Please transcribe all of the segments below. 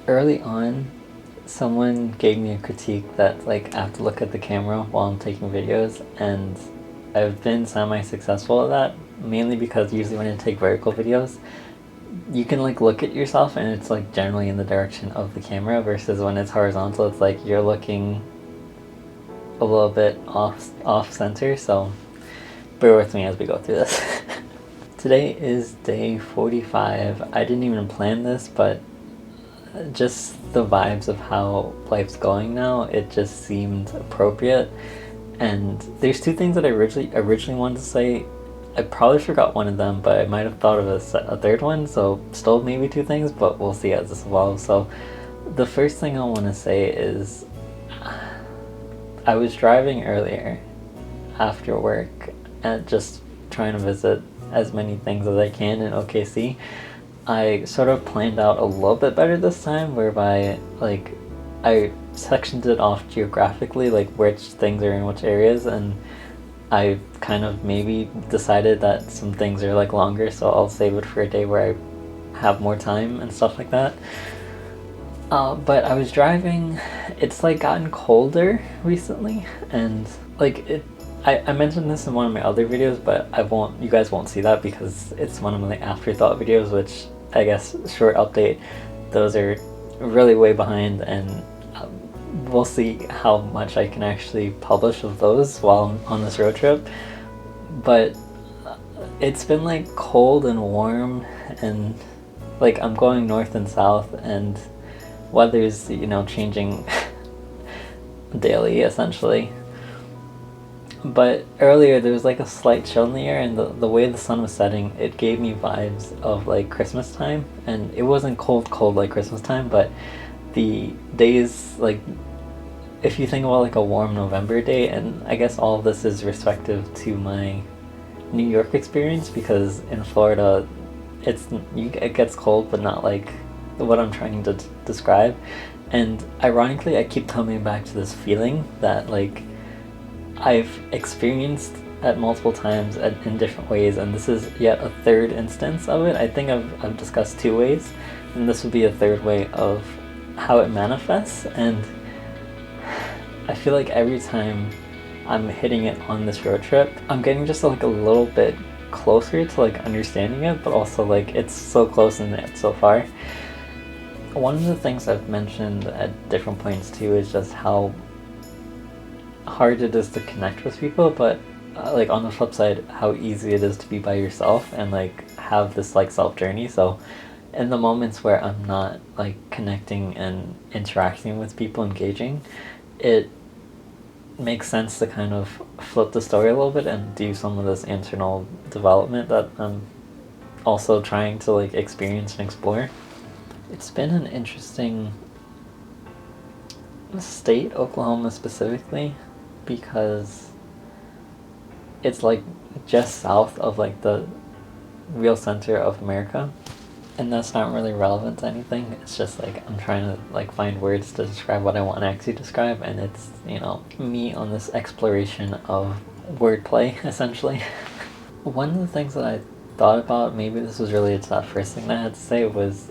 Early on, someone gave me a critique that like I have to look at the camera while I'm taking videos, and I've been semi-successful at that, mainly because usually when I take vertical videos, you can like look at yourself and it's like generally in the direction of the camera, versus when it's horizontal, it's like you're looking a little bit off center. So bear with me as we go through this. Today is day 45. I didn't even plan this, but just the vibes of how life's going now, it just seemed appropriate. And there's two things that I originally wanted to say. I probably forgot one of them, but I might have thought of a third one, so still maybe two things, but we'll see as this evolves. So the first thing I want to say is I was driving earlier after work and just trying to visit as many things as I can in OKC. I sort of planned out a little bit better this time, whereby like I sectioned it off geographically, like which things are in which areas, and I kind of maybe decided that some things are like longer, so I'll save it for a day where I have more time and stuff like that. But I was driving, it's like gotten colder recently, and like I mentioned this in one of my other videos, but you guys won't see that because it's one of my afterthought videos, which I guess, short update, those are really way behind, and we'll see how much I can actually publish of those while I'm on this road trip. But it's been like cold and warm, and like I'm going north and south, and weather's, changing daily essentially. But earlier there was like a slight chill in the air, and the way the sun was setting, it gave me vibes of like Christmas time. And it wasn't cold like Christmas time, but the days, like if you think about like a warm November day, and I guess all of this is respective to my New York experience, because in Florida it gets cold, but not like what I'm trying to describe. And ironically, I keep coming back to this feeling that like I've experienced at multiple times in different ways, and this is yet a third instance of it. I think I've discussed two ways, and this would be a third way of how it manifests. And I feel like every time I'm hitting it on this road trip, I'm getting just like a little bit closer to like understanding it, but also like it's so close and yet so far. One of the things I've mentioned at different points too is just how hard it is to connect with people, but like on the flip side, how easy it is to be by yourself and like have this like self journey. So in the moments where I'm not like connecting and interacting with people, engaging, it makes sense to kind of flip the story a little bit and do some of this internal development that I'm also trying to like experience and explore. It's been an interesting state, Oklahoma specifically, because it's like just south of like the real center of America, and that's not really relevant to anything. It's just like I'm trying to like find words to describe what I want to actually describe, and it's me on this exploration of wordplay essentially. One of the things that I thought about, maybe this was related to that first thing that I had to say, was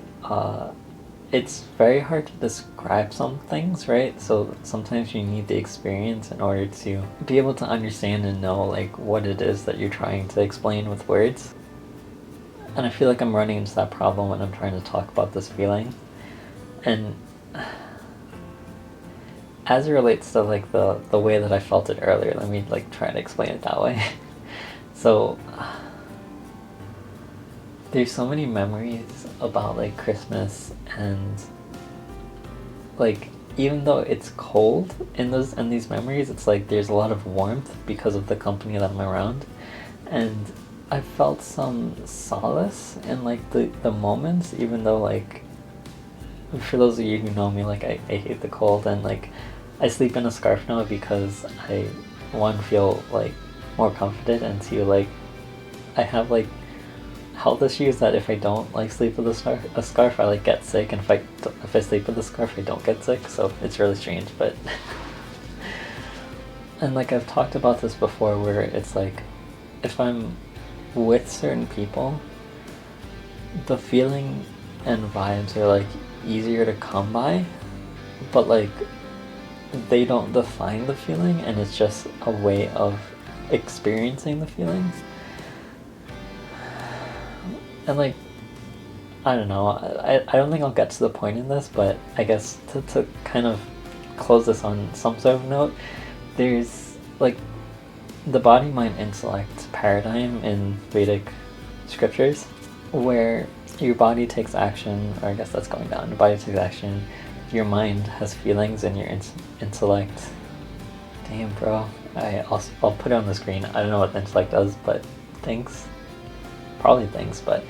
it's very hard to describe some things, right? So sometimes you need the experience in order to be able to understand and know like what it is that you're trying to explain with words. And I feel like I'm running into that problem when I'm trying to talk about this feeling. And as it relates to like the way that I felt it earlier, let me like try to explain it that way. So there's so many memories about like Christmas, and like even though it's cold in these memories, it's like there's a lot of warmth because of the company that I'm around. And I felt some solace in like the moments, even though like, for those of you who know me, like I hate the cold, and like I sleep in a scarf now because I, one, feel like more comforted, and two, like I have like health issues that if I don't like sleep with a scarf, I like get sick, and if I sleep with a scarf, I don't get sick. So it's really strange, but and like I've talked about this before, where it's like if I'm with certain people, the feeling and vibes are like easier to come by, but like they don't define the feeling, and it's just a way of experiencing the feeling. And like, I don't know, I don't think I'll get to the point in this, but I guess to kind of close this on some sort of note, there's like the body, mind, intellect paradigm in Vedic scriptures, where your body takes action, or I guess that's going down, your body takes action, your mind has feelings, and your intellect, damn bro, I'll put it on the screen, I don't know what the intellect does, but thinks, probably thinks, but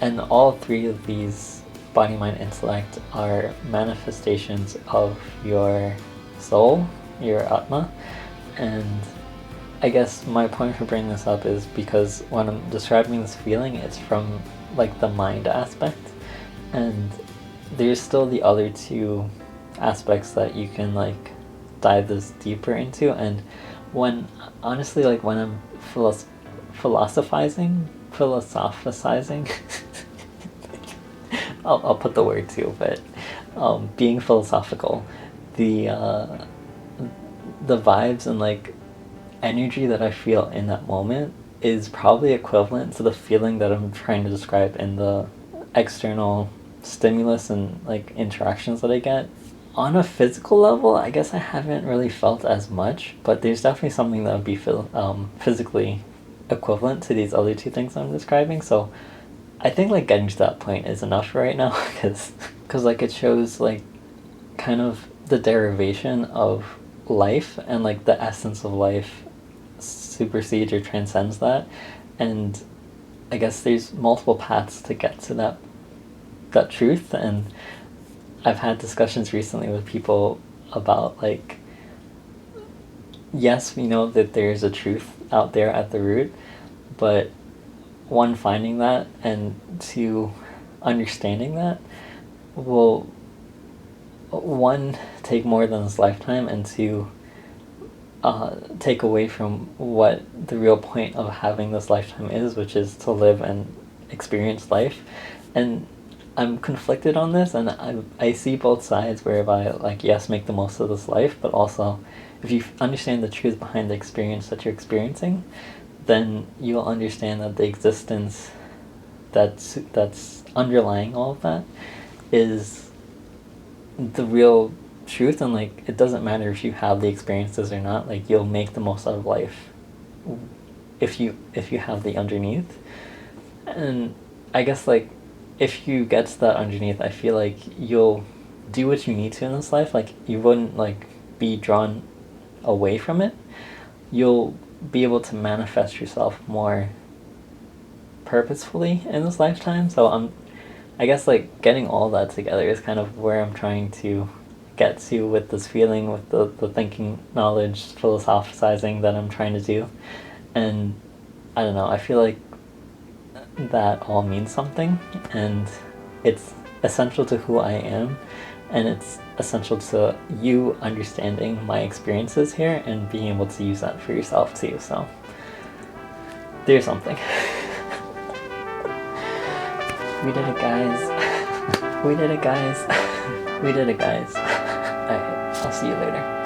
and all three of these, body, mind, intellect, are manifestations of your soul, your Atma. And I guess my point for bringing this up is because when I'm describing this feeling, it's from like the mind aspect, and there's still the other two aspects that you can like dive this deeper into. And when honestly, like when I'm philosophizing I'll put the word too, but being philosophical, the vibes and like energy that I feel in that moment is probably equivalent to the feeling that I'm trying to describe in the external stimulus and like interactions that I get. On a physical level, I guess I haven't really felt as much, but there's definitely something that would be physically equivalent to these other two things I'm describing. So I think like getting to that point is enough for right now, because like it shows like kind of the derivation of life, and like the essence of life supersedes or transcends that. And I guess there's multiple paths to get to that truth, and I've had discussions recently with people about like, yes, we know that there's a truth out there at the root, but one, finding that, and two, understanding that will, one, take more than this lifetime, and two, take away from what the real point of having this lifetime is, which is to live and experience life. And I'm conflicted on this, and I see both sides, whereby like, yes, make the most of this life, but also if you understand the truth behind the experience that you're experiencing, then you'll understand that the existence that's underlying all of that is the real truth. And like, it doesn't matter if you have the experiences or not, like you'll make the most out of life if you have the underneath. And I guess like if you get to that underneath, I feel like you'll do what you need to in this life. Like you wouldn't like be drawn away from it. You'll be able to manifest yourself more purposefully in this lifetime. So I guess like getting all that together is kind of where I'm trying to get to with this feeling, with the thinking, knowledge, philosophizing that I'm trying to do. And I don't know, I feel like that all means something, and it's essential to who I am, and it's essential to you understanding my experiences here and being able to use that for yourself too. So there's something. We did it, guys. We did it, guys. We did it, guys. Alright, I'll see you later.